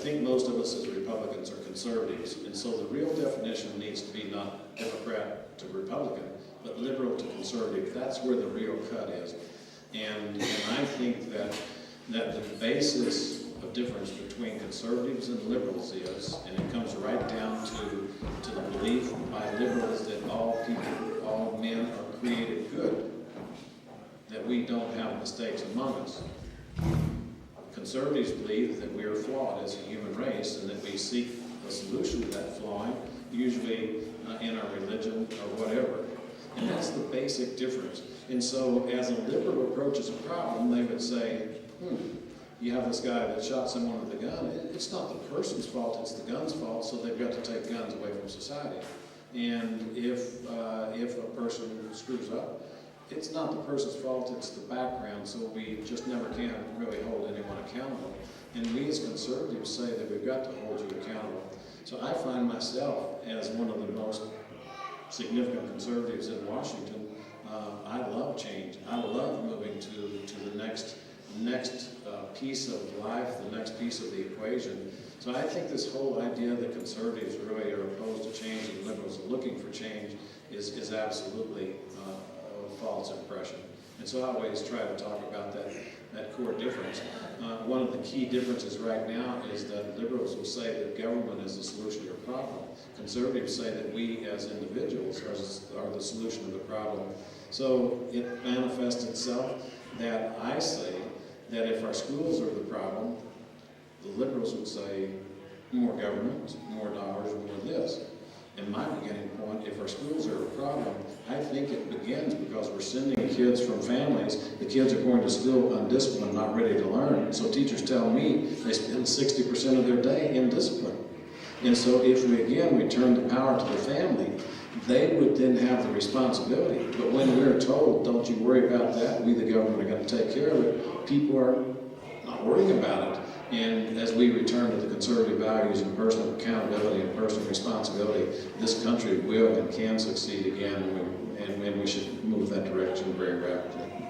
think most of us as Republicans are conservatives, and so the real definition needs to be not Democrat to Republican, but liberal to conservative. That's where the real cut is. And I think that the basis of difference between conservatives and liberals is, and it comes right down to the belief by liberals that all people, all men are created good, that we don't have mistakes among us. Conservatives believe that we are flawed as a human race and that we seek a solution to that flawing, usually in our religion or whatever. And that's the basic difference. And so as a liberal approaches a problem, they would say, you have this guy that shot someone with a gun. It's not the person's fault, it's the gun's fault, so they've got to take guns away from society. And if a person screws up, it's not the person's fault, it's the background, so we just never can really hold anyone accountable. And we as conservatives say that we've got to hold you accountable. So I find myself as one of the most significant conservatives in Washington. I love change. I love moving to the next piece of life, the next piece of the equation. So I think this whole idea that conservatives really are opposed to change and liberals are looking for change is absolutely a false impression. And so I always try to talk about that core difference. One of the key differences right now is that liberals will say that government is the solution to your problem. Conservatives say that we as individuals are the solution to the problem. So it manifests itself that I say that if our schools are the problem, the liberals would say more government, more dollars, more this. And my beginning point, if our schools are a problem, I think it begins because we're sending kids from families. The kids are going to school undisciplined, not ready to learn. So teachers tell me they spend 60% of their day in discipline. And so if we turn the power to the family, they would then have the responsibility. But when we're told, don't you worry about that, we the government are going to take care of it, people are not worrying about it. And as we return to the conservative values and personal accountability and personal responsibility, this country will and can succeed again, and we should move that direction very rapidly.